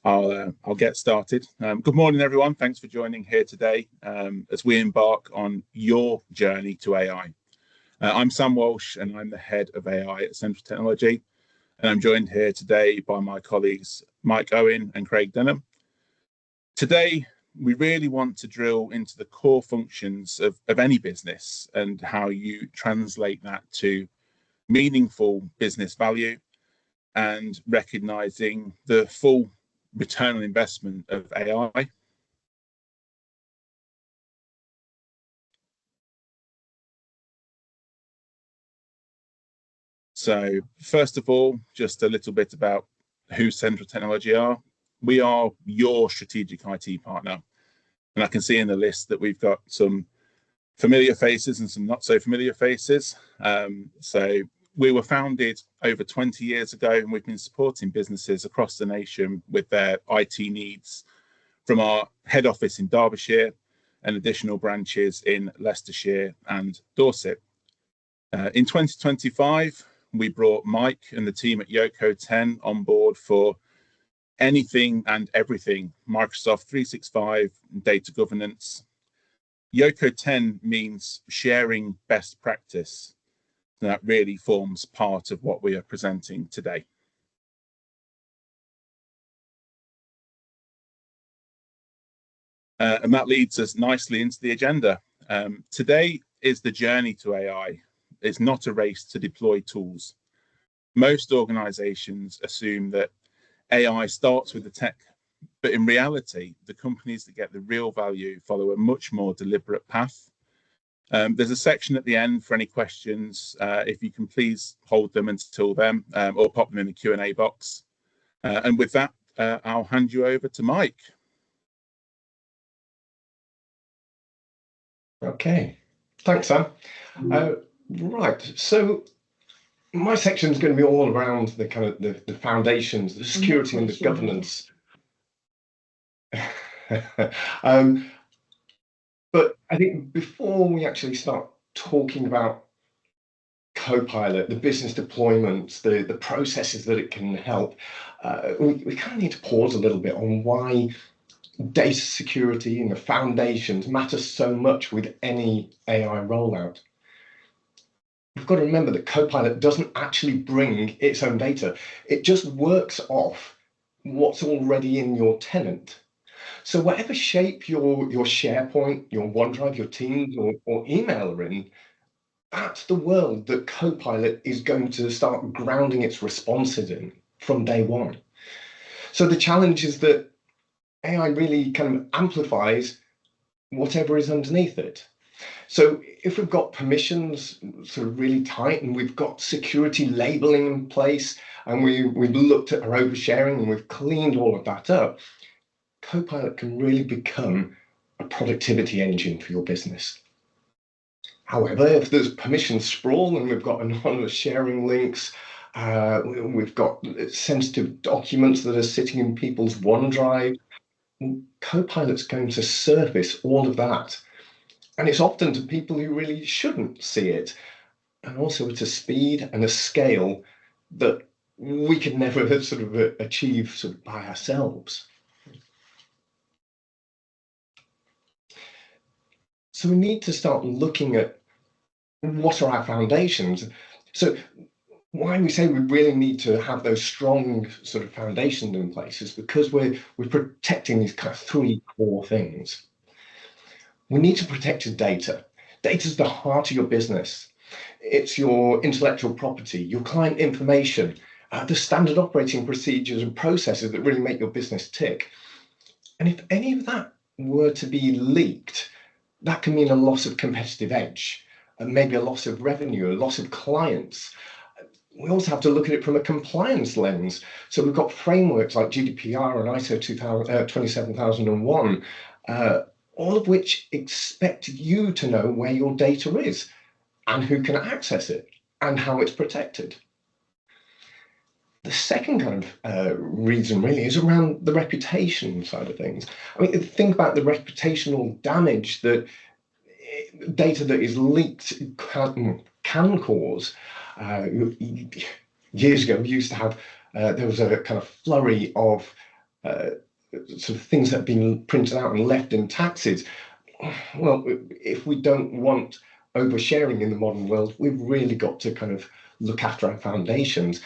I'll get started. Good morning, everyone. Thanks for joining here today as we embark on your journey to AI. I'm Sam Walsh, and I'm the head of AI at Central Technology, and I'm joined here today by my colleagues Mike Owen and Craig Denham. Today, we really want to drill into the core functions of any business and how you translate that to meaningful business value and recognizing the full return on investment of AI. So first of all, just a little bit about who Central Technology are. We are your strategic IT partner. And I can see in the list that we've got some familiar faces and some not so familiar faces. So we were founded over 20 years ago, and we've been supporting businesses across the nation with their IT needs from our head office in Derbyshire and additional branches in Leicestershire and Dorset. In 2025, we brought Mike and the team at Yoko 10 on board for anything and everything Microsoft 365 data governance. Yoko 10 means sharing best practice. And that really forms part of what we are presenting today. And that leads us nicely into the agenda. Today is the journey to AI. It's not a race to deploy tools. Most organizations assume that AI starts with the tech, but in reality, the companies that get the real value follow a much more deliberate path. There's a section at the end for any questions. If you can please hold them until then, or pop them in the Q&A box. And with that, I'll hand you over to Mike. Okay, thanks, Sam. Right, so my section is going to be all around the kind of the foundations, the security and the governance. But I think before we actually start talking about Copilot, the business deployments, the processes that it can help, we kind of need to pause a little bit on why data security and the foundations matter so much with any AI rollout. We've got to remember that Copilot doesn't actually bring its own data. It just works off what's already in your tenant. So whatever shape your SharePoint, your OneDrive, your Teams or email are in, that's the world that Copilot is going to start grounding its responses in from day one. So the challenge is that AI really kind of amplifies whatever is underneath it. So if we've got permissions sort of really tight and we've got security labeling in place and we've looked at our oversharing and we've cleaned all of that up, Copilot can really become a productivity engine for your business. However, if there's permission sprawl and we've got anonymous sharing links, we've got sensitive documents that are sitting in people's OneDrive, Copilot's going to surface all of that. And it's often to people who really shouldn't see it, and also at a speed and a scale that we could never sort of achieve sort of by ourselves. So we need to start looking at what are our foundations. So why we say we really need to have those strong sort of foundations in place is because we're protecting these kind of three core things. We need to protect your data. Data is the heart of your business. It's your intellectual property, your client information, the standard operating procedures and processes that really make your business tick. And if any of that were to be leaked, that can mean a loss of competitive edge, and maybe a loss of revenue, a loss of clients. We also have to look at it from a compliance lens. So we've got frameworks like GDPR and ISO 27001, all of which expect you to know where your data is and who can access it and how it's protected. The second kind of reason really is around the reputation side of things. I mean, think about the reputational damage that data that is leaked can cause. Years ago, we used to have, there was a kind of flurry of sort of things that have been printed out and left in taxes. Well, if we don't want oversharing in the modern world, we've really got to kind of look after our foundations,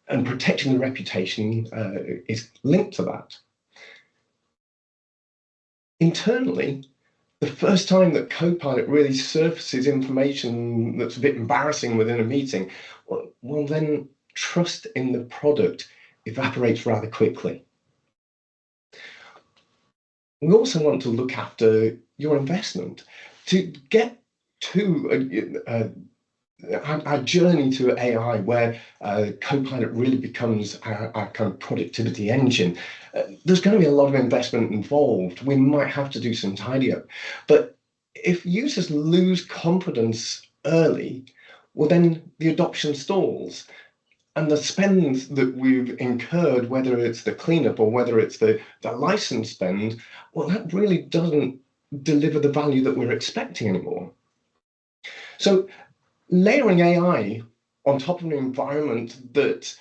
and protecting the reputation is linked to that. Internally, the first time that Copilot really surfaces information that's a bit embarrassing within a meeting, well then trust in the product evaporates rather quickly. We also want to look after your investment. To get to our journey to AI, where Copilot really becomes our kind of productivity engine, there's going to be a lot of investment involved. We might have to do some tidy up. But if users lose confidence early, well, then the adoption stalls. And the spend that we've incurred, whether it's the cleanup or whether it's the license spend, well, that really doesn't deliver the value that we're expecting anymore. So layering AI on top of an environment that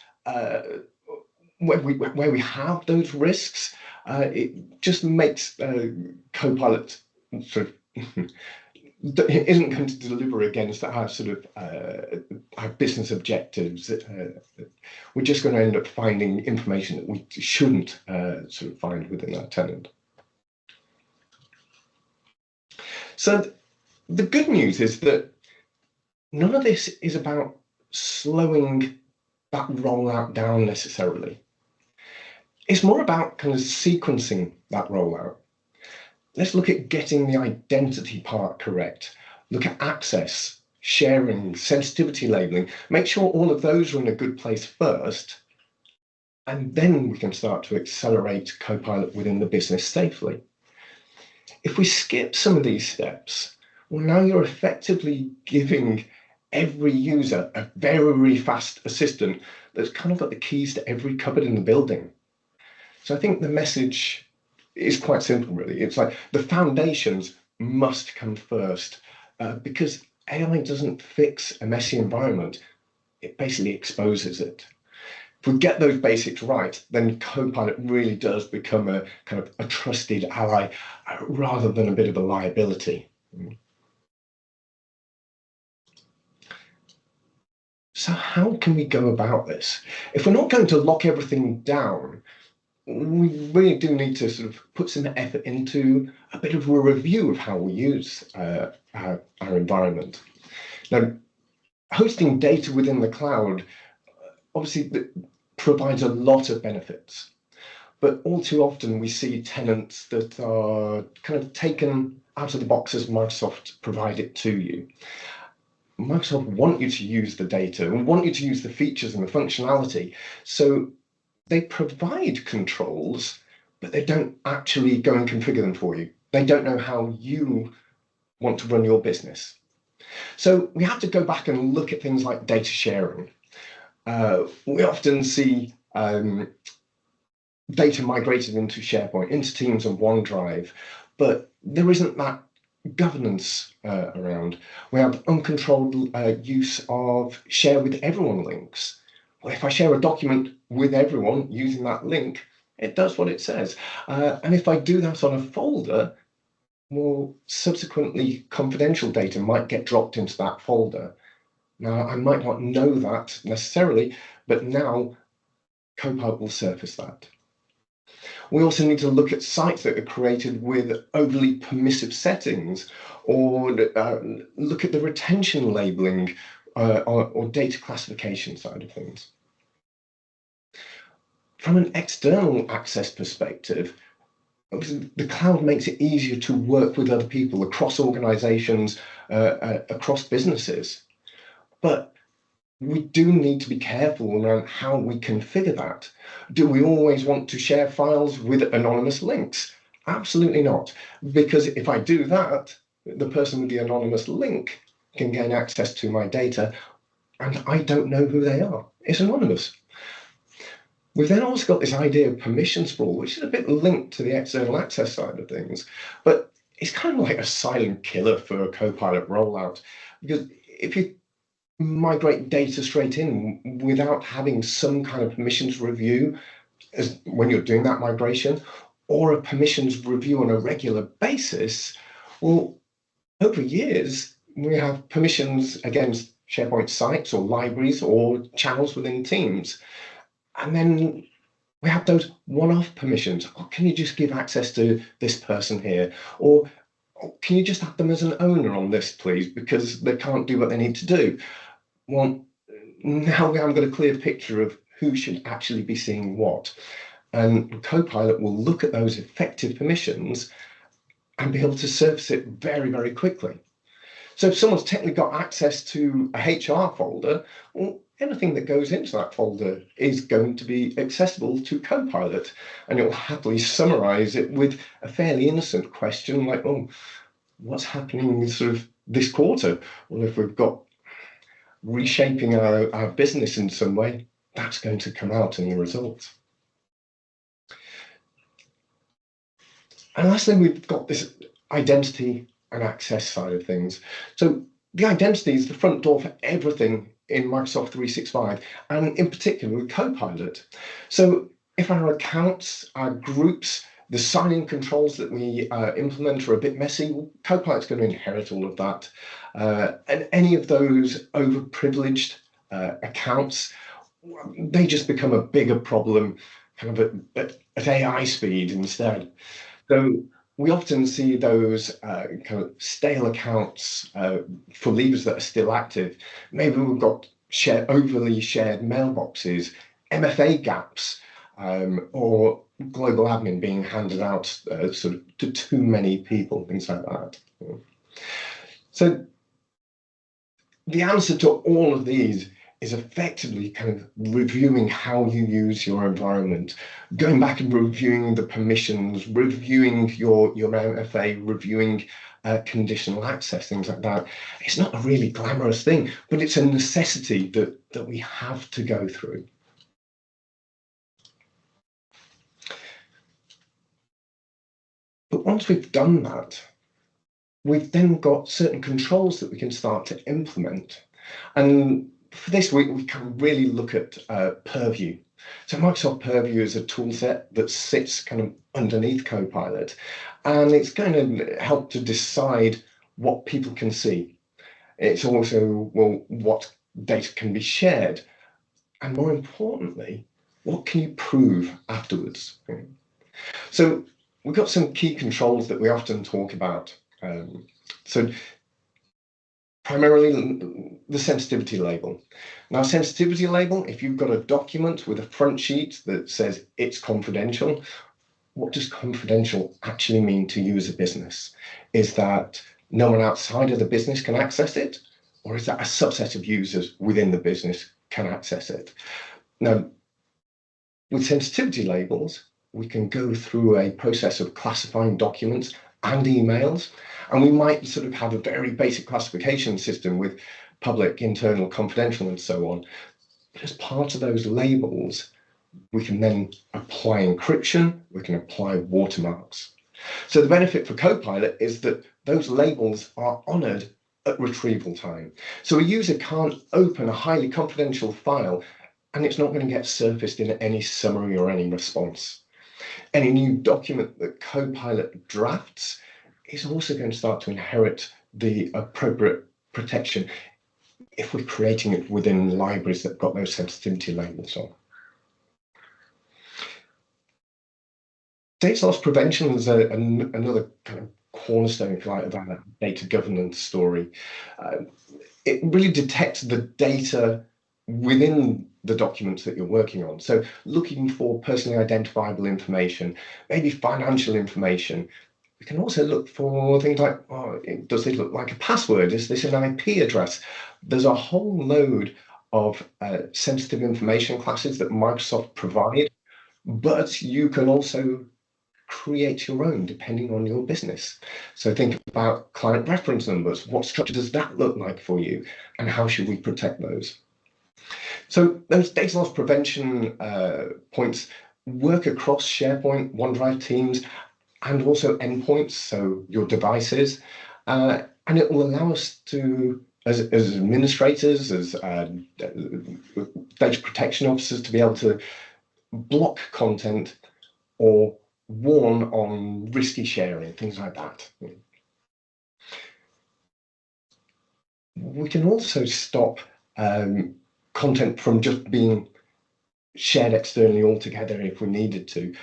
where we have those risks, it just makes Copilot sort of it isn't going to deliver against our sort of our business objectives. We're just going to end up finding information that we shouldn't sort of find within our tenant. So the good news is that none of this is about slowing that rollout down necessarily. It's more about kind of sequencing that rollout. Let's look at getting the identity part correct. Look at access, sharing, sensitivity labeling. Make sure all of those are in a good place first, and then we can start to accelerate Copilot within the business safely. If we skip some of these steps, well, now you're effectively giving every user a very fast assistant that's kind of got the keys to every cupboard in the building. So I think the message is quite simple, really. It's like the foundations must come first, because AI doesn't fix a messy environment. It basically exposes it. If we get those basics right, then Copilot really does become a kind of a trusted ally rather than a bit of a liability. So how can we go about this? If we're not going to lock everything down, we really do need to sort of put some effort into a bit of a review of how we use our environment. Now, hosting data within the cloud obviously provides a lot of benefits, but all too often we see tenants that are kind of taken out of the box as Microsoft provide it to you. Microsoft want you to use the data and want you to use the features and the functionality, so they provide controls, but they don't actually go and configure them for you. They don't know how you want to run your business. So we have to go back and look at things like data sharing. We often see data migrated into SharePoint, into Teams and OneDrive, but there isn't that governance around. We have uncontrolled use of share with everyone links. Well, if I share a document with everyone using that link, it does what it says. And if I do that on a folder, well, subsequently confidential data might get dropped into that folder. Now, I might not know that necessarily, but now Copilot will surface that. We also need to look at sites that are created with overly permissive settings, or look at the retention labeling or data classification side of things. From an external access perspective, the cloud makes it easier to work with other people across organizations, across businesses. But we do need to be careful around how we configure that. Do we always want to share files with anonymous links? Absolutely not. Because if I do that, the person with the anonymous link can gain access to my data, and I don't know who they are. It's anonymous. We've then also got this idea of permission sprawl, which is a bit linked to the external access side of things, but it's kind of like a silent killer for a Copilot rollout, because if you migrate data straight in without having some kind of permissions review, when you're doing that migration, or a permissions review on a regular basis, well, over years, we have permissions against SharePoint sites or libraries or channels within Teams. And then we have those one-off permissions. Oh, can you just give access to this person here? Or can you just have them as an owner on this, please, because they can't do what they need to do? Well, now we haven't got a clear picture of who should actually be seeing what. And Copilot will look at those effective permissions and be able to surface it very, very quickly. So if someone's technically got access to a HR folder, well, anything that goes into that folder is going to be accessible to Copilot, and it will happily summarize it with a fairly innocent question like, oh, what's happening sort of this quarter? Well, if we've got reshaping our business in some way, that's going to come out in the results. And lastly, we've got this identity and access side of things. So the identity is the front door for everything in Microsoft 365, and in particular with Copilot. So if our accounts, our groups, the sign-in controls that we implement are a bit messy, well, Copilot's going to inherit all of that. And any of those overprivileged accounts, they just become a bigger problem kind of at AI speed instead. So we often see those kind of stale accounts for leavers that are still active. Maybe we've got overly shared mailboxes, MFA gaps, or global admin being handed out sort of to too many people, things like that. So the answer to all of these is effectively kind of reviewing how you use your environment, going back and reviewing the permissions, reviewing your MFA, reviewing conditional access, things like that. It's not a really glamorous thing, but it's a necessity that we have to go through. But once we've done that, we've then got certain controls that we can start to implement. And for this, we can really look at Purview. So Microsoft Purview is a tool set that sits kind of underneath Copilot, and it's going to help to decide what people can see. It's also, well, what data can be shared, and more importantly, what can you prove afterwards? So we've got some key controls that we often talk about. So primarily the sensitivity label. Now, sensitivity label, if you've got a document with a front sheet that says it's confidential, what does confidential actually mean to you as a business? Is that no one outside of the business can access it? Or is that a subset of users within the business can access it? Now, with sensitivity labels, we can go through a process of classifying documents and emails, and we might sort of have a very basic classification system with public, internal, confidential, and so on. But as part of those labels, we can then apply encryption, we can apply watermarks. So the benefit for Copilot is that those labels are honored at retrieval time. So a user can't open a highly confidential file and it's not going to get surfaced in any summary or any response. Any new document that Copilot drafts is also going to start to inherit the appropriate protection if we're creating it within libraries that got those sensitivity labels on. Data loss prevention is another kind of cornerstone, if you like, of our data governance story. It really detects the data within the documents that you're working on. So looking for personally identifiable information, maybe financial information. We can also look for things like, oh, does it look like a password? Is this an IP address? There's a whole load of sensitive information classes that Microsoft provide, but you can also create your own depending on your business. So think about client reference numbers. What structure does that look like for you? And how should we protect those? So those data loss prevention points work across SharePoint, OneDrive, Teams, and also endpoints, so your devices. And it will allow us to, as administrators, as data protection officers, to be able to block content or warn on risky sharing, things like that. We can also stop content from just being shared externally altogether if we needed to.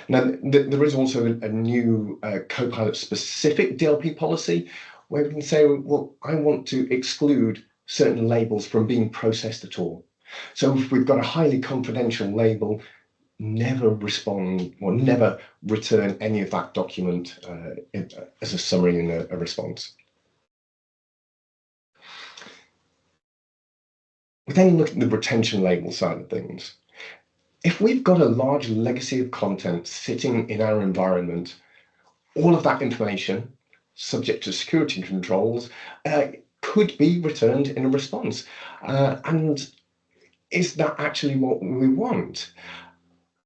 Now, there is also a new Copilot specific DLP policy where we can say, well, I want to exclude certain labels from being processed at all. So if we've got a highly confidential label, never respond or never return any of that document as a summary in a response. We then look at the retention label side of things. If we've got a large legacy of content sitting in our environment, all of that information, subject to security controls, could be returned in a response. And is that actually what we want?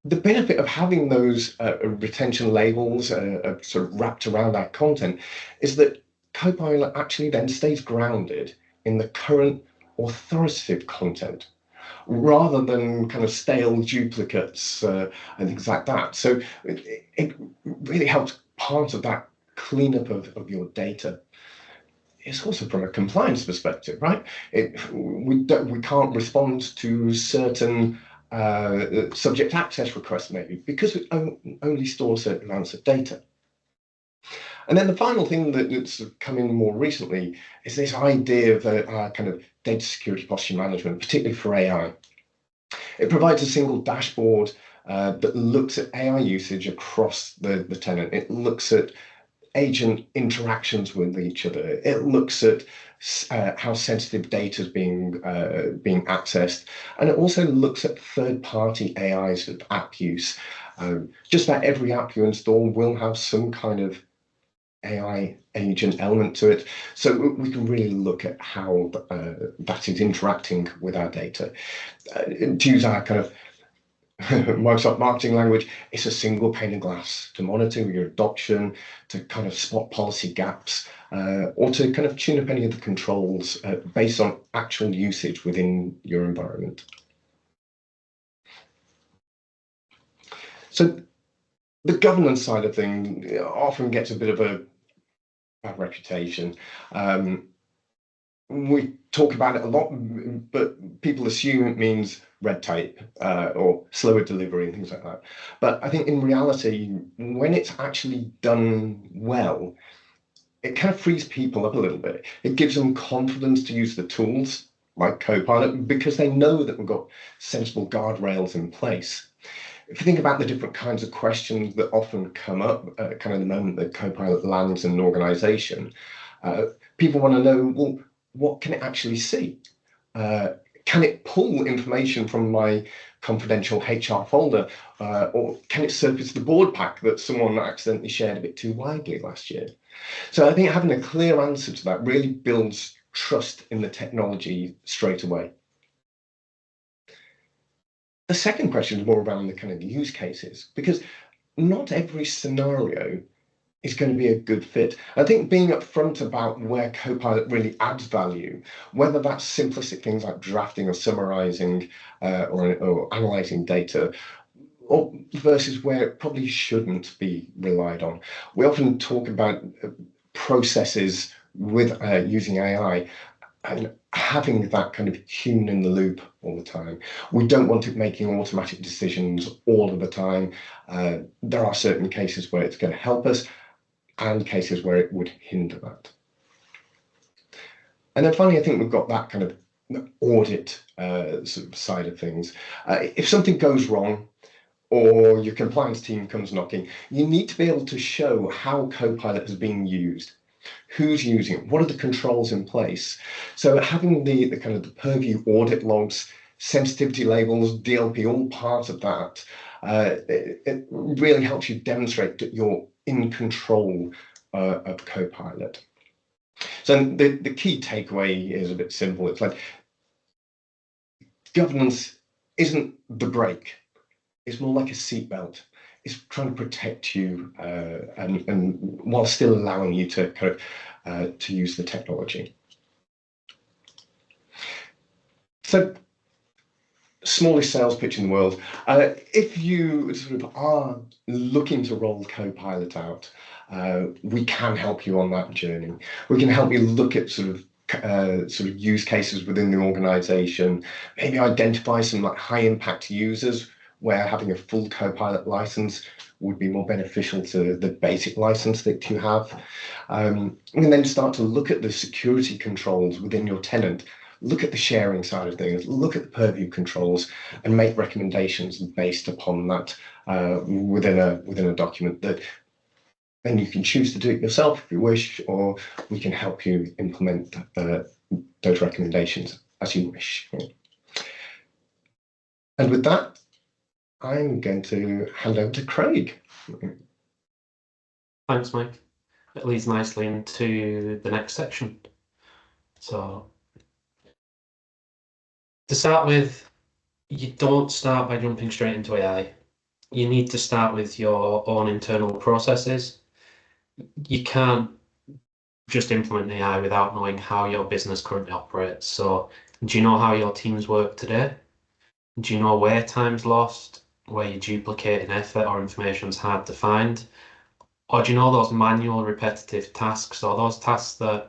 The benefit of having those retention labels sort of wrapped around our content is that Copilot actually then stays grounded in the current authoritative content rather than kind of stale duplicates and things like that. So it really helps part of that cleanup of your data. It's also from a compliance perspective, right? We can't respond to certain subject access requests maybe because we only store certain amounts of data. And then the final thing that's come in more recently is this idea of kind of data security posture management, particularly for AI. It provides a single dashboard that looks at AI usage across the tenant. It looks at agent interactions with each other. It looks at how sensitive data is being accessed, and it also looks at third-party AIs of app use. Just about every app you install will have some kind of AI agent element to it, so we can really look at how that is interacting with our data. To use our kind of Microsoft marketing language, it's a single pane of glass to monitor your adoption, to kind of spot policy gaps, or to kind of tune up any of the controls based on actual usage within your environment. So the governance side of things often gets a bit of a bad reputation. We talk about it a lot, but people assume it means red tape or slower delivery and things like that. But I think in reality, when it's actually done well, it kind of frees people up a little bit. It gives them confidence to use the tools like Copilot because they know that we've got sensible guardrails in place. If you think about the different kinds of questions that often come up kind of the moment that Copilot lands in an organization, people want to know, well, what can it actually see? Can it pull information from my confidential HR folder, or can it surface the board pack that someone accidentally shared a bit too widely last year? So I think having a clear answer to that really builds trust in the technology straight away. The second question is more around the kind of use cases, because not every scenario is going to be a good fit. I think being upfront about where Copilot really adds value, whether that's simplistic things like drafting or summarizing or analyzing data, or versus where it probably shouldn't be relied on. We often talk about processes with using AI and having that kind of human in the loop all the time. We don't want it making automatic decisions all of the time. There are certain cases where it's going to help us and cases where it would hinder that. And then finally, I think we've got that kind of audit sort of side of things. If something goes wrong or your compliance team comes knocking, you need to be able to show how Copilot is being used, who's using it, what are the controls in place. So having the kind of the purview audit logs, sensitivity labels, DLP, all part of that, it really helps you demonstrate that you're in control of Copilot. So the key takeaway is a bit simple. It's like governance isn't the brake. It's more like a seatbelt. It's trying to protect you and while still allowing you to kind of to use the technology. So smallest sales pitch in the world. If you sort of are looking to roll Copilot out, we can help you on that journey. We can help you look at sort of use cases within the organization, maybe identify some like high impact users where having a full Copilot license would be more beneficial to the basic license that you have. And then start to look at the security controls within your tenant, look at the sharing side of things, look at the purview controls, and make recommendations based upon that within a document that then you can choose to do it yourself if you wish, or we can help you implement those recommendations as you wish. And with that, I'm going to hand over to Craig. Thanks, Mike. It leads nicely into the next section. So, to start with, you don't start by jumping straight into AI. You need to start with your own internal processes. You can't just implement AI without knowing how your business currently operates. So, do you know how your teams work today? Do you know where time's lost, where you're duplicating effort or information's hard to find? Or do you know those manual repetitive tasks, or those tasks that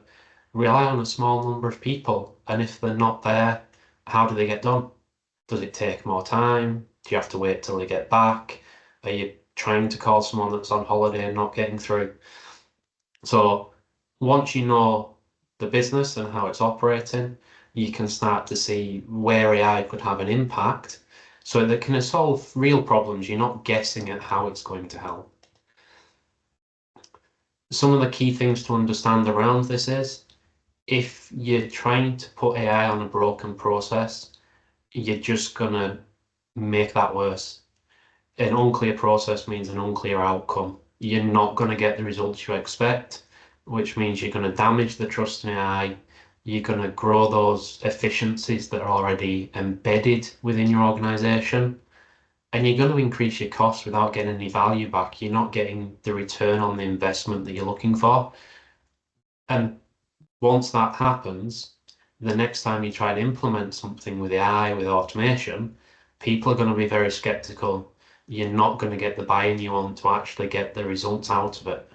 rely on a small number of people? And if they're not there, how do they get done? Does it take more time? Do you have to wait till they get back? Are you trying to call someone that's on holiday and not getting through? So once you know the business and how it's operating, you can start to see where AI could have an impact so that it can solve real problems. You're not guessing at how it's going to help. Some of the key things to understand around this is, if you're trying to put AI on a broken process, you're just going to make that worse. An unclear process means an unclear outcome. You're not going to get the results you expect, which means you're going to damage the trust in AI. You're going to grow those efficiencies that are already embedded within your organization, and you're going to increase your costs without getting any value back. You're not getting the return on the investment that you're looking for. And once that happens, the next time you try to implement something with AI, with automation, people are going to be very skeptical. You're not going to get the buy-in you want to actually get the results out of it.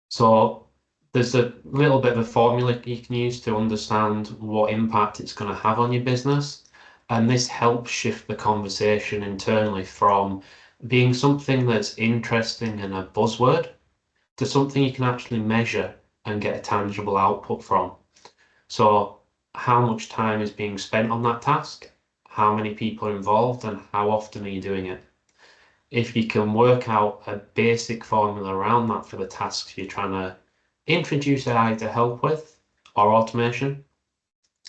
So there's a little bit of a formula you can use to understand what impact it's going to have on your business. And this helps shift the conversation internally from being something that's interesting and a buzzword to something you can actually measure and get a tangible output from. So how much time is being spent on that task? How many people are involved, and how often are you doing it? If you can work out a basic formula around that for the tasks you're trying to introduce AI to help with, or automation,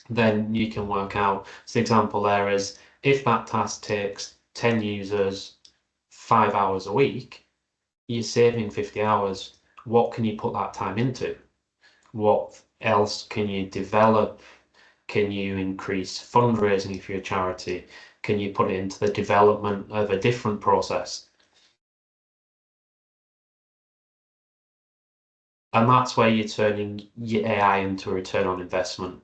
then you can work out. So the example there is, if that task takes 10 users 5 hours a week, you're saving 50 hours. What can you put that time into? What else can you develop? Can you increase fundraising if you're a charity? Can you put it into the development of a different process? And that's where you're turning your AI into a return on investment.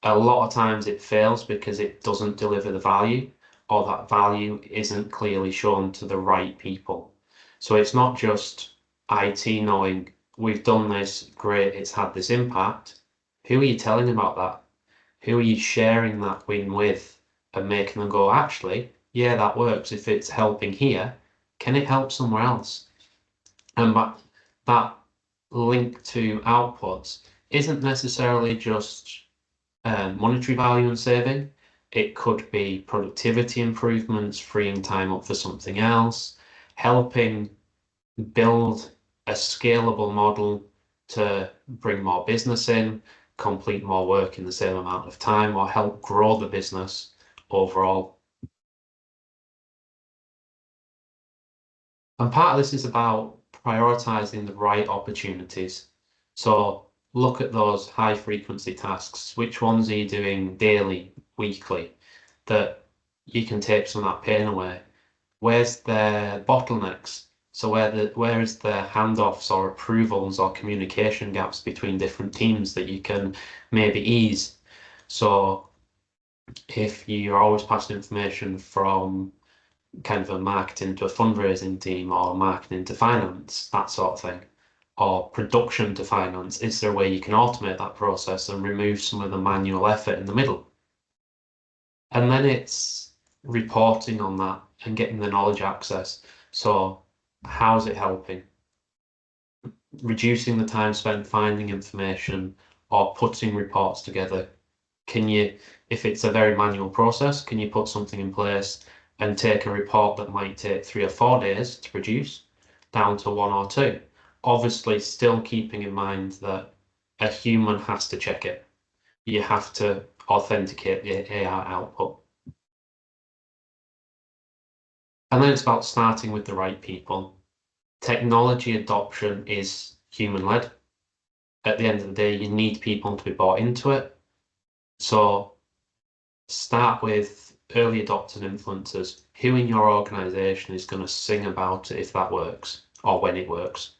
A lot of times it fails because it doesn't deliver the value, or that value isn't clearly shown to the right people. So it's not just IT knowing, we've done this, great, it's had this impact. Who are you telling about that? Who are you sharing that win with and making them go, actually, yeah, that works. If it's helping here, can it help somewhere else? And that link to outputs isn't necessarily just monetary value and saving. It could be productivity improvements, freeing time up for something else, helping build a scalable model to bring more business in, complete more work in the same amount of time, or help grow the business overall. And part of this is about prioritizing the right opportunities. So look at those high frequency tasks. Which ones are you doing daily, weekly, that you can take some of that pain away? Where's the bottlenecks? So where is the handoffs or approvals or communication gaps between different teams that you can maybe ease? So if you're always passing information from kind of a marketing to a fundraising team or marketing to finance, that sort of thing, or production to finance, is there a way you can automate that process and remove some of the manual effort in the middle? And then it's reporting on that and getting the knowledge access. So how's it helping? Reducing the time spent finding information or putting reports together. Can you, if it's a very manual process, can you put something in place and take a report that might take 3 or 4 days to produce down to 1 or 2? Obviously, still keeping in mind that a human has to check it. You have to authenticate the AI output. And then it's about starting with the right people. Technology adoption is human-led. At the end of the day, you need people to be bought into it. So start with early adopters and influencers. Who in your organization is going to sing about it if that works, or when it works?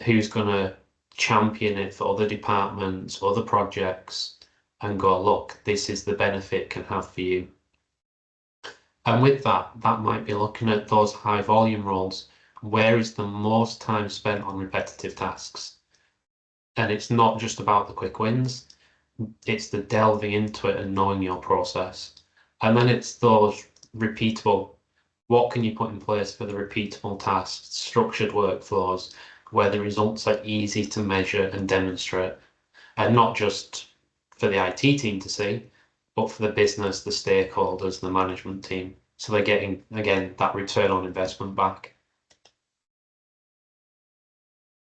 Who's going to champion it for other departments, other projects, and go, look, this is the benefit it can have for you. And with that, that might be looking at those high volume roles. Where is the most time spent on repetitive tasks? And it's not just about the quick wins, it's the delving into it and knowing your process. And then it's those repeatable, what can you put in place for the repeatable tasks, structured workflows, where the results are easy to measure and demonstrate, and not just for the IT team to see, but for the business, the stakeholders, the management team. So they're getting, again, that return on investment back.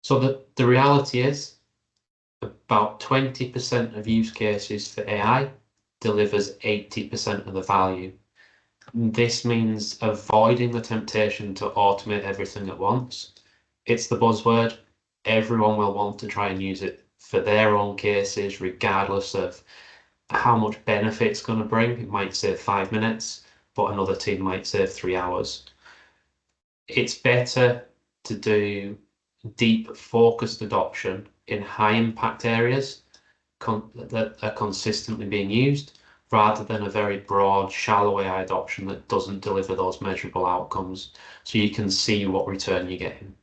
So the reality is about 20% of use cases for AI delivers 80% of the value. This means avoiding the temptation to automate everything at once. It's the buzzword. Everyone will want to try and use it for their own cases, regardless of how much benefit it's going to bring. It might save 5 minutes, but another team might save 3 hours. It's better to do deep, focused adoption in high impact areas that are consistently being used, rather than a very broad, shallow AI adoption that doesn't deliver those measurable outcomes, so you can see what return you're getting.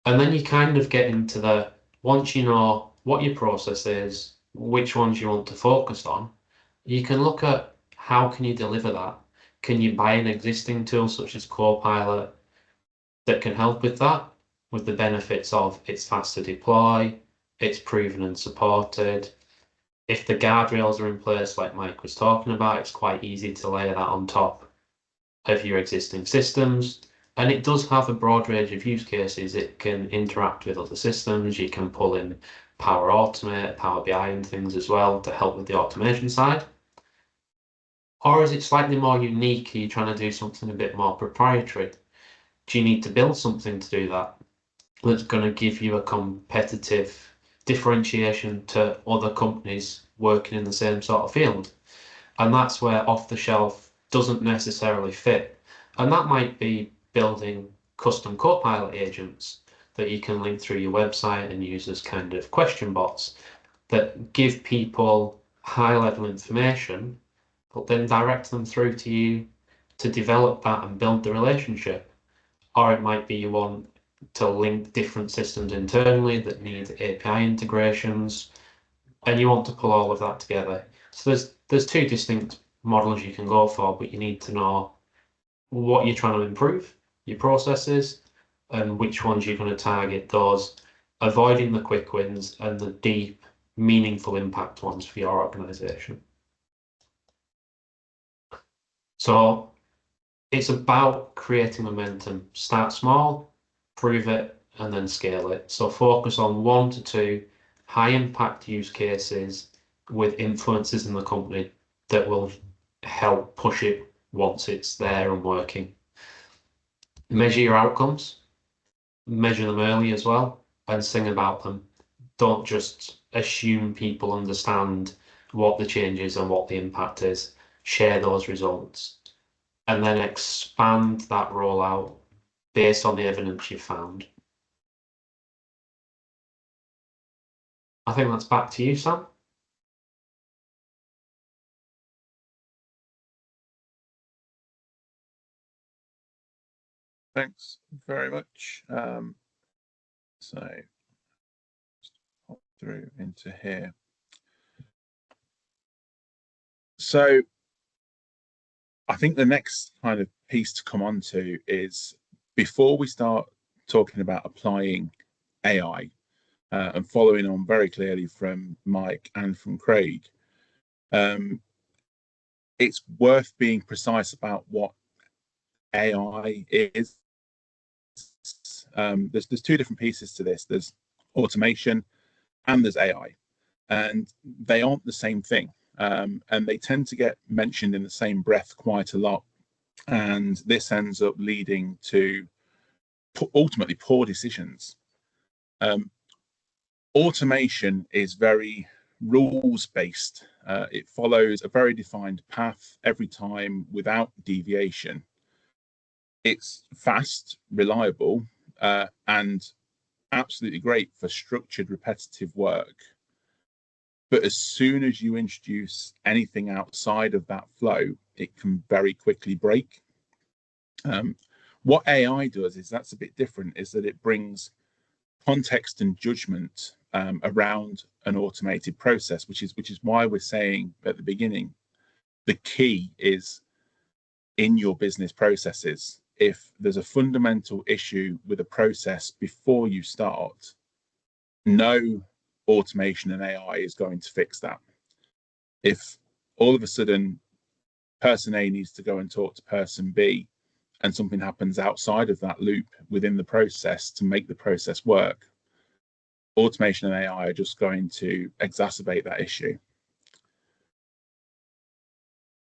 And then you kind of get into the, once you know what your process is, which ones you want to focus on, you can look at how can you deliver that. Can you buy an existing tool such as Copilot that can help with that, with the benefits of it's fast to deploy, it's proven and supported. If the guardrails are in place, like Mike was talking about, it's quite easy to layer that on top of your existing systems. And it does have a broad range of use cases. It can interact with other systems. You can pull in Power Automate, Power BI and things as well to help with the automation side. Or is it slightly more unique? Are you trying to do something a bit more proprietary? Do you need to build something to do that that's going to give you a competitive differentiation to other companies working in the same sort of field? And that's where off the shelf doesn't necessarily fit. And that might be building custom Copilot agents that you can link through your website and use as kind of question bots that give people high level information, but then direct them through to you to develop that and build the relationship. Or it might be you want to link different systems internally that need API integrations, and you want to pull all of that together. So there's 2 distinct models you can go for, but you need to know what you're trying to improve, your processes, and which ones you're going to target those, avoiding the quick wins and the deep, meaningful impact ones for your organization. So it's about creating momentum. Start small, prove it, and then scale it. So focus on 1 to 2 high impact use cases with influences in the company that will help push it once it's there and working. Measure your outcomes, measure them early as well, and sing about them. Don't just assume people understand what the change is and what the impact is. Share those results, and then expand that rollout based on the evidence you've found. I think that's back to you, Sam. Thanks very much. So just pop through into here. So I think the next kind of piece to come on to is, before we start talking about applying AI, and following on very clearly from Mike and from Craig, it's worth being precise about what AI is. There's two different pieces to this. There's automation and there's AI, and they aren't the same thing. And they tend to get mentioned in the same breath quite a lot. And this ends up leading to ultimately poor decisions. Automation is very rules-based. It follows a very defined path every time without deviation. It's fast, reliable, and absolutely great for structured, repetitive work. But as soon as you introduce anything outside of that flow, it can very quickly break. What AI does is that's a bit different, is that it brings context and judgment around an automated process, which is why we're saying at the beginning, the key is in your business processes. If there's a fundamental issue with a process before you start, no automation and AI is going to fix that. If all of a sudden person A needs to go and talk to person B, and something happens outside of that loop within the process to make the process work, automation and AI are just going to exacerbate that issue.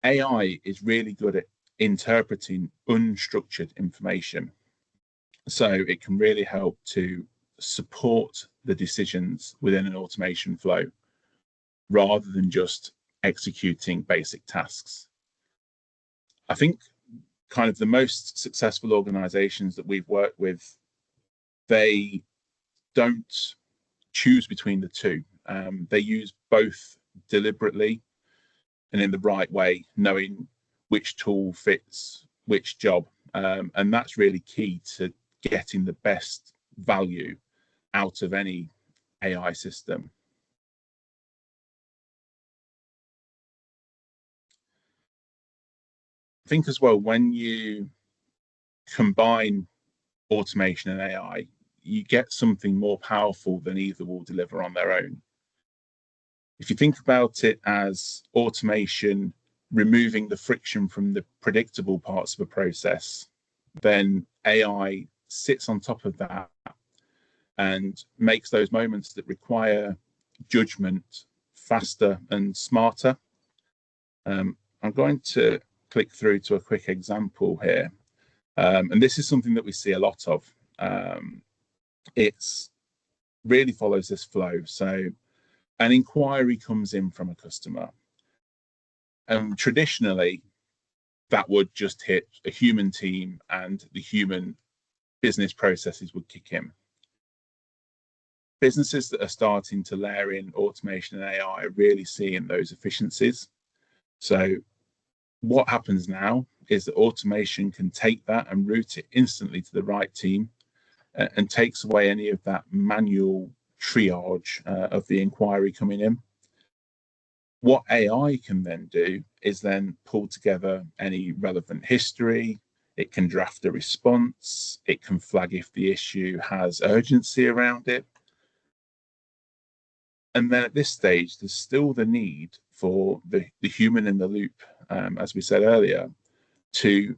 AI is really good at interpreting unstructured information. So it can really help to support the decisions within an automation flow rather than just executing basic tasks. I think kind of the most successful organizations that we've worked with, they don't choose between the two. They use both deliberately and in the right way, knowing which tool fits which job. And that's really key to getting the best value out of any AI system. I think as well, when you combine automation and AI, you get something more powerful than either will deliver on their own. If you think about it as automation removing the friction from the predictable parts of a process, then AI sits on top of that and makes those moments that require judgment faster and smarter. I'm going to click through to a quick example here. And this is something that we see a lot of. It's really follows this flow. So an inquiry comes in from a customer, and traditionally that would just hit a human team and the human business processes would kick in. Businesses that are starting to layer in automation and AI are really seeing those efficiencies. So what happens now is that automation can take that and route it instantly to the right team, and takes away any of that manual triage of the inquiry coming in. What AI can then do is then pull together any relevant history. It can draft a response. It can flag if the issue has urgency around it. And then at this stage, there's still the need for the human in the loop, as we said earlier, to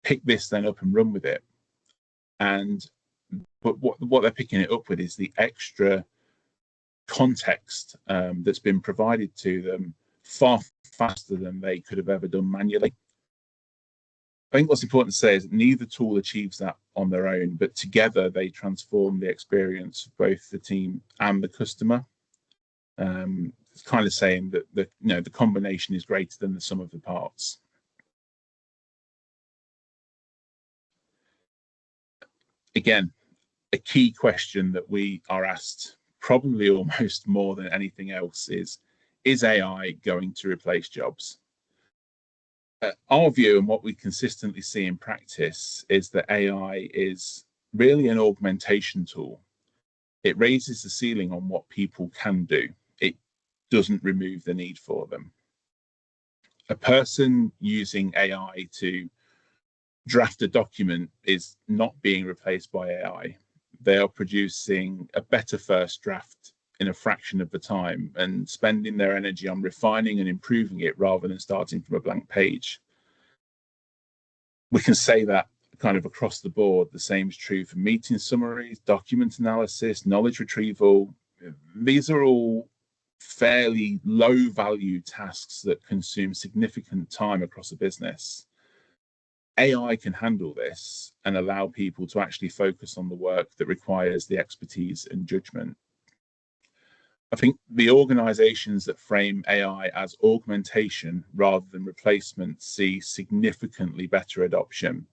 pick this then up and run with it. But what they're picking it up with is the extra context that's been provided to them far faster than they could have ever done manually. I think what's important to say is that neither tool achieves that on their own, but together they transform the experience of both the team and the customer. It's kind of saying that the combination is greater than the sum of the parts. Again, a key question that we are asked probably almost more than anything else is AI going to replace jobs? Our view and what we consistently see in practice is that AI is really an augmentation tool. It raises the ceiling on what people can do. It doesn't remove the need for them. A person using AI to draft a document is not being replaced by AI. They are producing a better first draft in a fraction of the time and spending their energy on refining and improving it rather than starting from a blank page. We can say that kind of across the board. The same is true for meeting summaries, document analysis, knowledge retrieval. These are all fairly low value tasks that consume significant time across a business. AI can handle this and allow people to actually focus on the work that requires the expertise and judgment. I think the organizations that frame AI as augmentation rather than replacement see significantly better adoption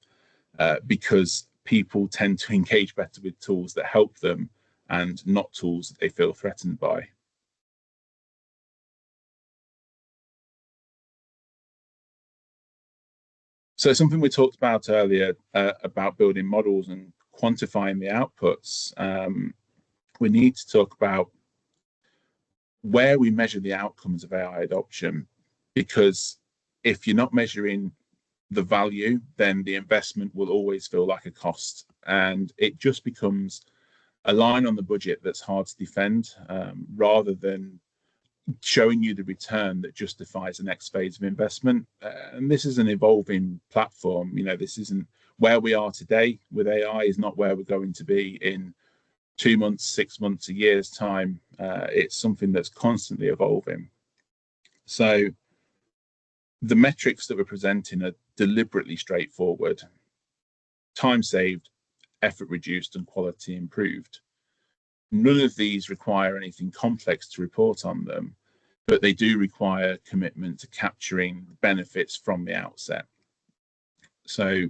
because people tend to engage better with tools that help them and not tools that they feel threatened by. So something we talked about earlier about building models and quantifying the outputs, we need to talk about where we measure the outcomes of AI adoption, because if you're not measuring the value, then the investment will always feel like a cost, and it just becomes a line on the budget that's hard to defend, rather than showing you the return that justifies the next phase of investment. And this is an evolving platform. You know, this isn't where we are today with AI is not where we're going to be in 2 months, 6 months, a year's time. It's something that's constantly evolving. So the metrics that we're presenting are deliberately straightforward: time saved, effort reduced, and quality improved. None of these require anything complex to report on them, but they do require commitment to capturing benefits from the outset. So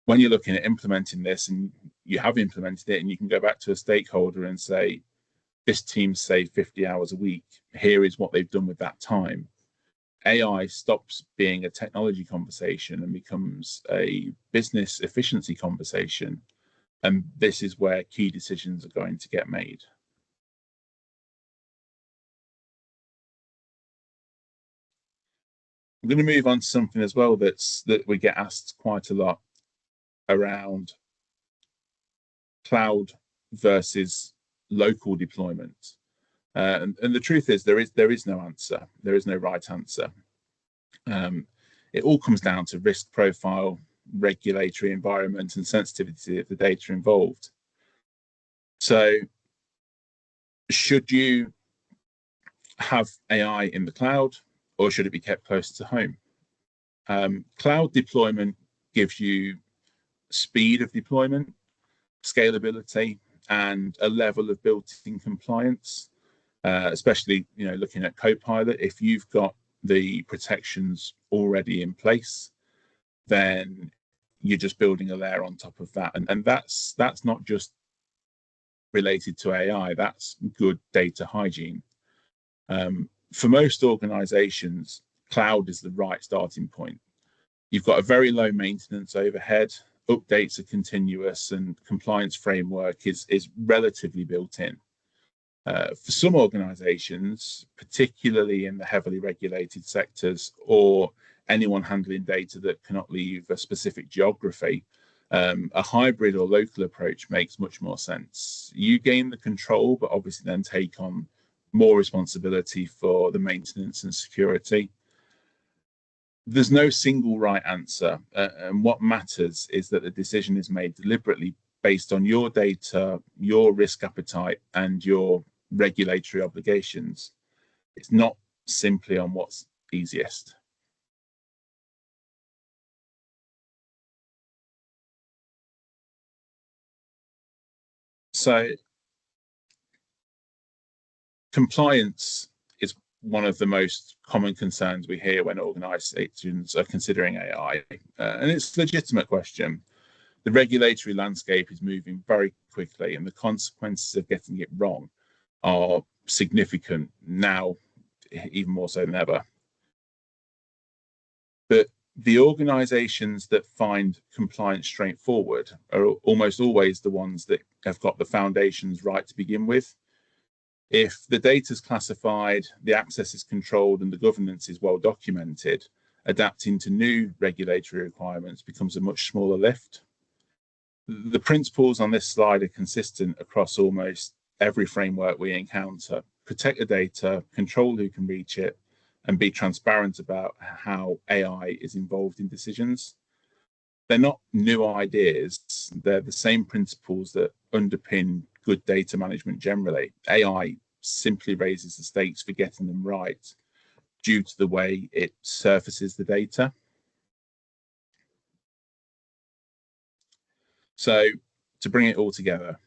when you're looking at implementing this and you have implemented it and you can go back to a stakeholder and say, this team saved 50 hours a week, here is what they've done with that time. AI stops being a technology conversation and becomes a business efficiency conversation. And this is where key decisions are going to get made. I'm going to move on to something as well that we get asked quite a lot around cloud versus local deployment. And the truth is there is no answer. There is no right answer. It all comes down to risk profile, regulatory environment, and sensitivity of the data involved. So should you have AI in the cloud, or should it be kept close to home? Cloud deployment gives you speed of deployment, scalability, and a level of built-in compliance. Especially, you know, looking at Copilot, if you've got the protections already in place, then you're just building a layer on top of that, and that's not just related to AI. That's good data hygiene. For most organizations, cloud is the right starting point. You've got a very low maintenance overhead, updates are continuous, and compliance framework is relatively built in. For some organizations, particularly in the heavily regulated sectors or anyone handling data that cannot leave a specific geography, a hybrid or local approach makes much more sense. You gain the control, but obviously then take on more responsibility for the maintenance and security. There's no single right answer, and what matters is that the decision is made deliberately based on your data, your risk appetite, and your regulatory obligations. It's not simply on what's easiest. So compliance is one of the most common concerns we hear when organizations are considering AI, and it's a legitimate question. The regulatory landscape is moving very quickly, and the consequences of getting it wrong are significant now, even more so than ever. But the organizations that find compliance straightforward are almost always the ones that have got the foundations right to begin with. If the data is classified, the access is controlled, and the governance is well documented, adapting to new regulatory requirements becomes a much smaller lift. The principles on this slide are consistent across almost every framework we encounter. Protect the data, control who can reach it, and be transparent about how AI is involved in decisions. They're not new ideas, they're the same principles that underpin good data management generally. AI simply raises the stakes for getting them right due to the way it surfaces the data. So to bring it all together,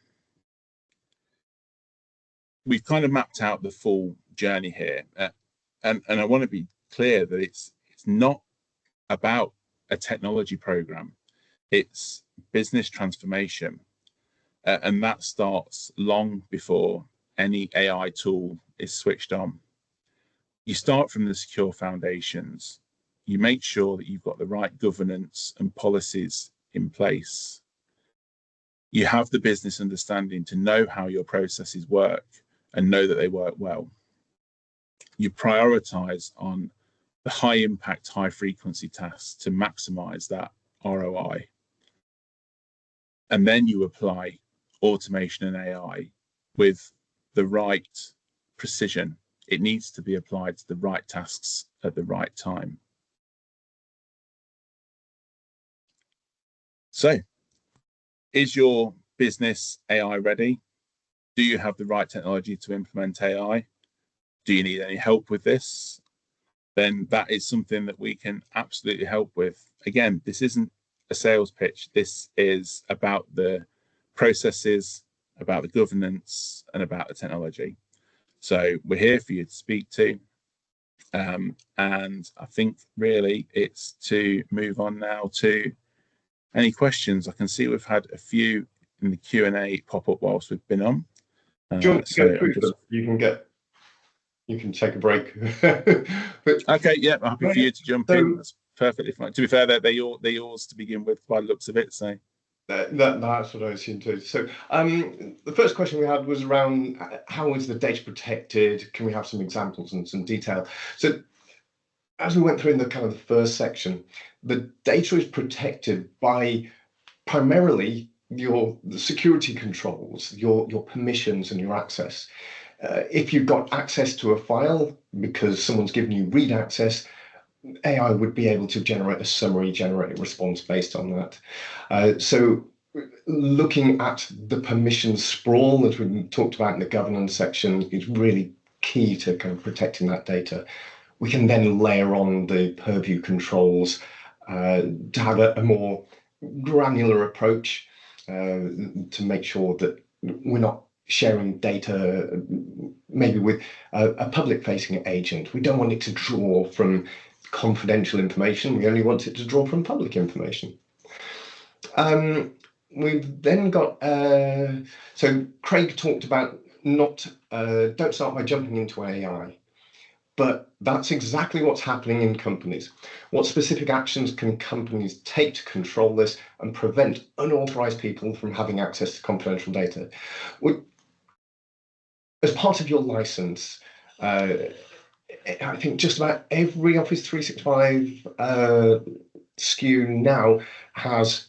we've kind of mapped out the full journey here. And I want to be clear that it's not about a technology program, it's business transformation. And that starts long before any AI tool is switched on. You start from the secure foundations. You make sure that you've got the right governance and policies in place. You have the business understanding to know how your processes work and know that they work well. You prioritize on the high impact, high frequency tasks to maximize that ROI. And then you apply automation and AI with the right precision. It needs to be applied to the right tasks at the right time. So, is your business AI ready? Do you have the right technology to implement AI? Do you need any help with this? Then that is something that we can absolutely help with. Again, this isn't a sales pitch. This is about the processes, about the governance, and about the technology. So we're here for you to speak to. And I think really it's to move on now to any questions. I can see we've had a few in the Q&A pop up whilst we've been on. Do you want to go through them? You can take a break. But, okay, yeah, I'm happy for you to jump in. That's perfectly fine. To be fair, they're yours to begin with by the looks of it. So that's what I assumed too. So the first question we had was around how is the data protected? Can we have some examples and some detail? So as we went through in the kind of the first section, the data is protected by primarily the security controls, your permissions and your access. If you've got access to a file because someone's given you read access, AI would be able to generate a summary, generate a response based on that. So looking at the permission sprawl, as we talked about in the governance section, is really key to kind of protecting that data. We can then layer on the purview controls to have a more granular approach to make sure that we're not sharing data maybe with a public-facing agent. We don't want it to draw from confidential information. We only want it to draw from public information. We've then got, so Craig talked about don't start by jumping into AI, but that's exactly what's happening in companies. What specific actions can companies take to control this and prevent unauthorized people from having access to confidential data? As part of your license, I think just about every Office 365 SKU now has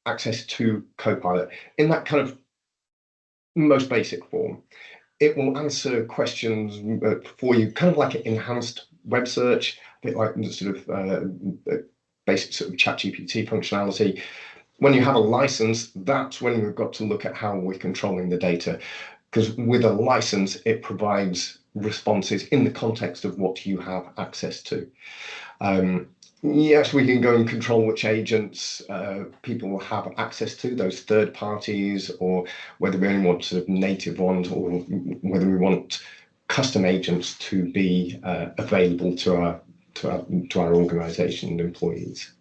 access to Copilot in that kind of most basic form. It will answer questions for you, kind of like an enhanced web search, a bit like the sort of basic sort of ChatGPT functionality. When you have a license, that's when we've got to look at how we're controlling the data. Because with a license, it provides responses in the context of what you have access to. Yes, we can go and control which agents people will have access to, those third parties, or whether we only want sort of native ones, or whether we want custom agents to be available to our organisation and employees.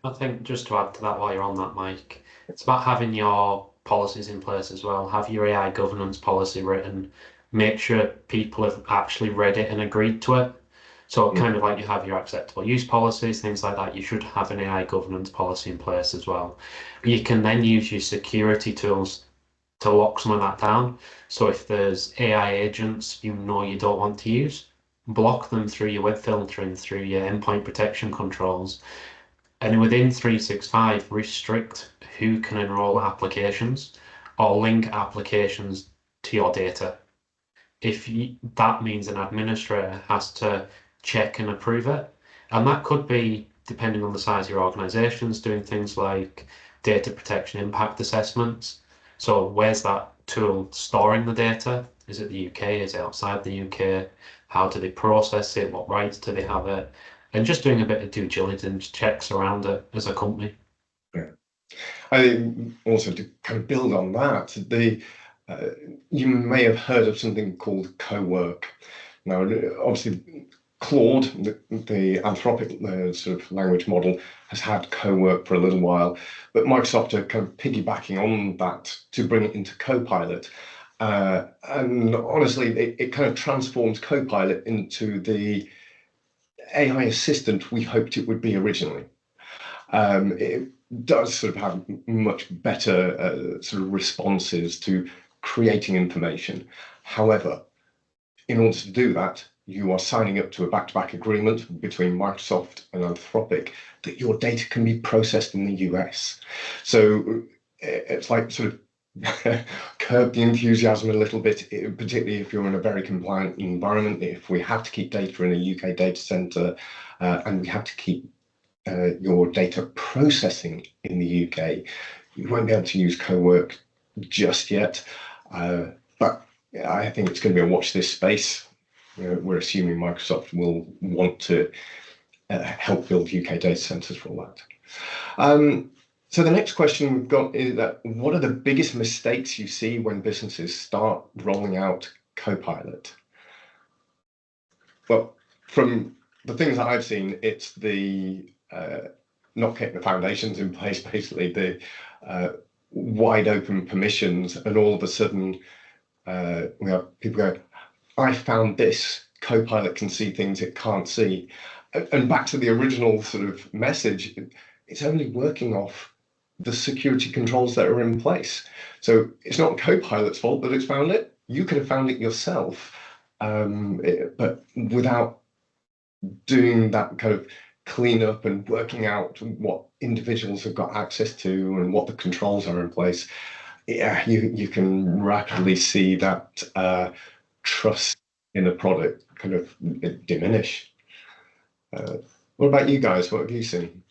I think just to add to that while you're on that, Mike, it's about having your policies in place as well. Have your AI governance policy written. Make sure people have actually read it and agreed to it. So kind of like you have your acceptable use policies, things like that, you should have an AI governance policy in place as well. You can then use your security tools to lock some of that down. So if there's AI agents you don't want to use, block them through your web filtering, through your endpoint protection controls. And within 365, restrict who can enroll applications or link applications to your data. That means an administrator has to check and approve it. And that could be, depending on the size of your organizations, doing things like data protection impact assessments. So where's that tool storing the data? Is it the UK? Is it outside the UK? How do they process it? What rights do they have it? And just doing a bit of due diligence checks around it as a company. Yeah. I think also to kind of build on that, you may have heard of something called co-work. Now, obviously, Claude, the Anthropic sort of language model, has had co-work for a little while, but Microsoft are kind of piggybacking on that to bring it into Copilot. And honestly, it kind of transforms Copilot into the AI assistant we hoped it would be originally. It does sort of have much better sort of responses to creating information. However, in order to do that, you are signing up to a back-to-back agreement between Microsoft and Anthropic that your data can be processed in the US. So it's like sort of curb the enthusiasm a little bit, particularly if you're in a very compliant environment. If we have to keep data in a UK data center and we have to keep your data processing in the UK, you won't be able to use co-work just yet. But I think it's going to be a watch this space. We're assuming Microsoft will want to help build UK data centers for all that. So the next question we've got is that what are the biggest mistakes you see when businesses start rolling out Copilot? Well, from the things that I've seen, it's the not getting the foundations in place, basically the wide open permissions, and all of a sudden we have people go, I found this, Copilot can see things it can't see. And back to the original sort of message, it's only working off the security controls that are in place. So it's not Copilot's fault that it's found it. You could have found it yourself, but without doing that kind of cleanup and working out what individuals have got access to and what the controls are in place, yeah, you can rapidly see that trust in the product kind of diminish. What about you guys? What have you seen?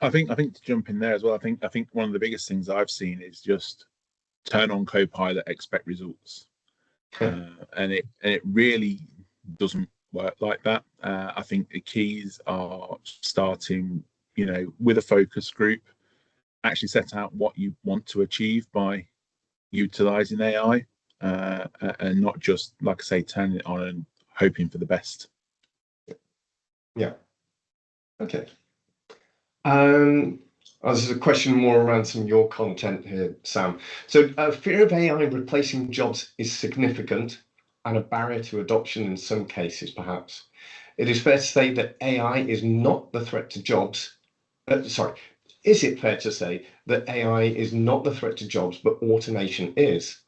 I think to jump in there as well, I think one of the biggest things I've seen is just turn on Copilot, expect results. And it really doesn't work like that. I think the keys are starting, with a focus group, actually set out what you want to achieve by utilizing AI, and not just, like I say, turning it on and hoping for the best. Yeah. Okay. This is a question more around some of your content here, Sam. So fear of AI replacing jobs is significant and a barrier to adoption in some cases, perhaps. It is fair to say that AI is not the threat to jobs. Is it fair to say that AI is not the threat to jobs, but automation is?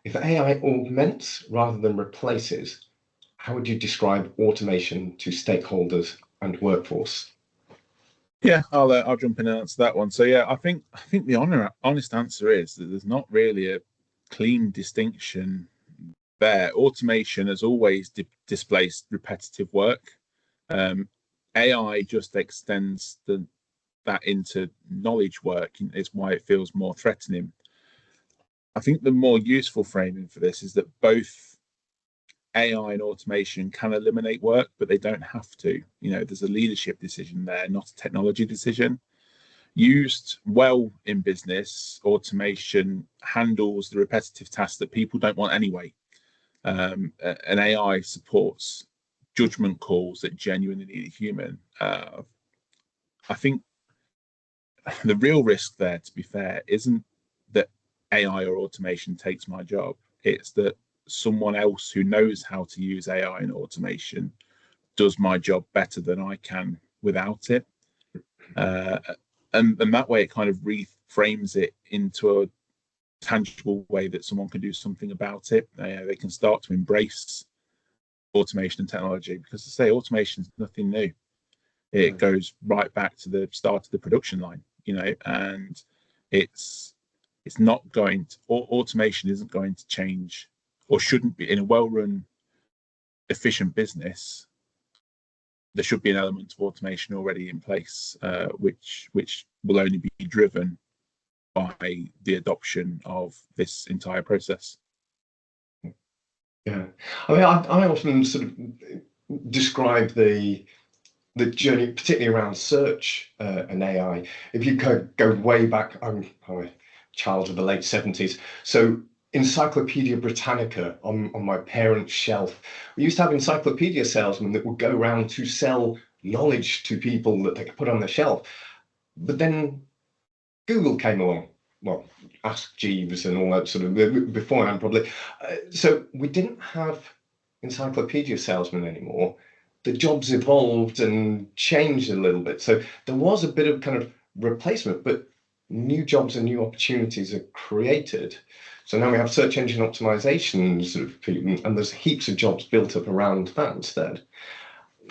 If AI augments rather than replaces, how would you describe automation to stakeholders and workforce? Yeah, I'll jump in and answer that one. So yeah, I think the honest answer is that there's not really a clean distinction there. Automation has always displaced repetitive work. AI just extends that into knowledge work. It's why it feels more threatening. I think the more useful framing for this is that both AI and automation can eliminate work, but they don't have to. There's a leadership decision there, not a technology decision. Used well in business, automation handles the repetitive tasks that people don't want anyway. And AI supports judgment calls that genuinely need a human. I think the real risk there, to be fair, isn't that AI or automation takes my job. It's that someone else who knows how to use AI and automation does my job better than I can without it. And that way it kind of reframes it into a tangible way that someone can do something about it. They can start to embrace automation and technology, because to say automation is nothing new. It goes right back to the start of the production line, and it's not going to, automation isn't going to change, or shouldn't be, in a well-run, efficient business. There should be an element of automation already in place, which will only be driven by the adoption of this entire process. Yeah, I mean, I often sort of describe the journey, particularly around search and AI. If you go way back, I'm a child of the late 70s, so Encyclopedia Britannica on my parents' shelf. We used to have encyclopedia salesmen that would go around to sell knowledge to people that they could put on the shelf. But then Google came along. Well, Ask Jeeves and all that sort of beforehand, probably. So we didn't have encyclopedia salesmen anymore. The jobs evolved and changed a little bit. So there was a bit of kind of replacement, but new jobs and new opportunities are created. So now we have search engine optimization sort of people, and there's heaps of jobs built up around that instead.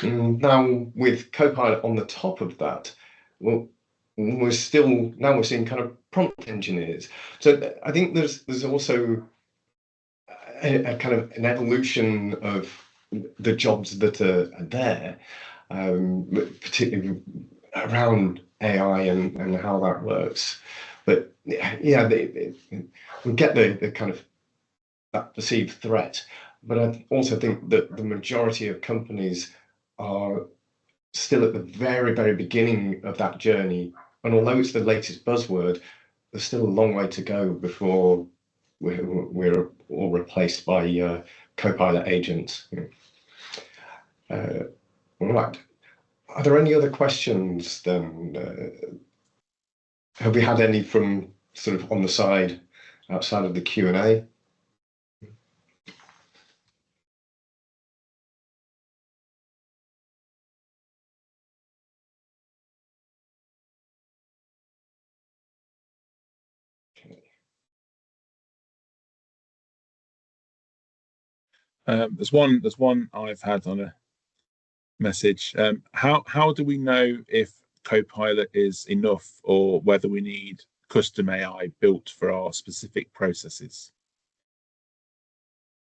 Now with Copilot on the top of that, well, we're seeing kind of prompt engineers. So I think there's also a kind of an evolution of the jobs that are there, particularly around AI and how that works. But yeah, we get the kind of that perceived threat. But I also think that the majority of companies are still at the very, very beginning of that journey. And although it's the latest buzzword, there's still a long way to go before we're all replaced by Copilot agents. All right. Are there any other questions then? Have we had any from sort of on the side, outside of the Q&A? There's one I've had on a message. How do we know if Copilot is enough, or whether we need custom AI built for our specific processes?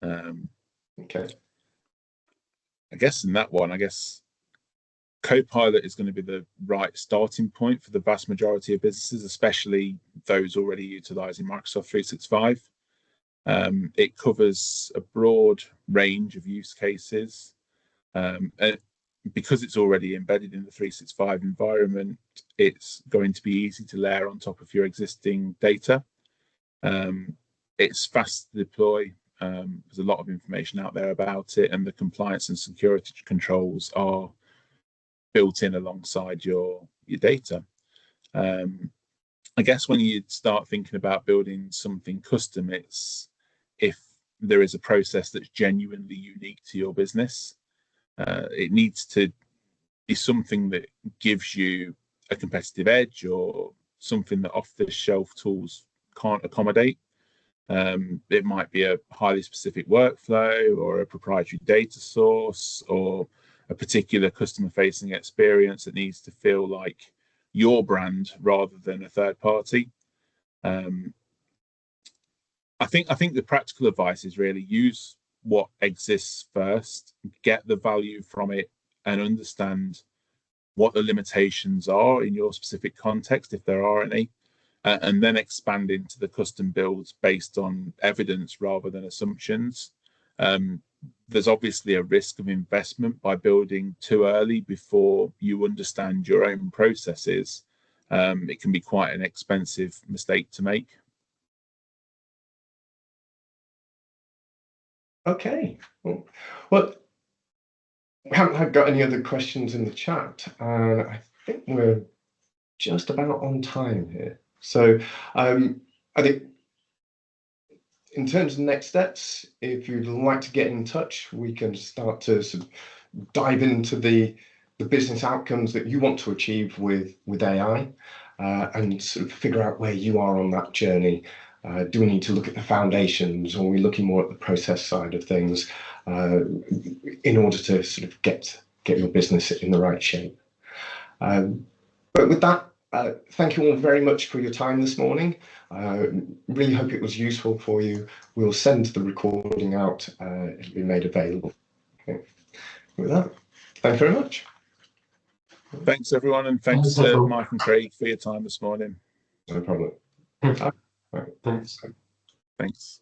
Okay. I guess in that one, Copilot is going to be the right starting point for the vast majority of businesses, especially those already utilizing Microsoft 365. It covers a broad range of use cases. And because it's already embedded in the 365 environment, it's going to be easy to layer on top of your existing data. It's fast to deploy. There's a lot of information out there about it, and the compliance and security controls are built in alongside your data. I guess when you start thinking about building something custom, it's if there is a process that's genuinely unique to your business. It needs to be something that gives you a competitive edge, or something that off-the-shelf tools can't accommodate. It might be a highly specific workflow, or a proprietary data source, or a particular customer-facing experience that needs to feel like your brand rather than a third party. I think the practical advice is really use what exists first, get the value from it, and understand what the limitations are in your specific context, if there are any, and then expand into the custom builds based on evidence rather than assumptions. There's obviously a risk of investment by building too early before you understand your own processes. It can be quite an expensive mistake to make. Okay. Well, we haven't got any other questions in the chat, and I think we're just about on time here. So I think in terms of next steps, if you'd like to get in touch, we can start to sort of dive into the business outcomes that you want to achieve with AI, and sort of figure out where you are on that journey. Do we need to look at the foundations, or are we looking more at the process side of things, in order to sort of get your business in the right shape? But with that, thank you all very much for your time this morning. Really hope it was useful for you. We'll send the recording out. It'll be made available. Okay. With that, thank you very much. Thanks, everyone, and thanks to Mike and Craig for your time this morning. No problem. Thanks. Thanks.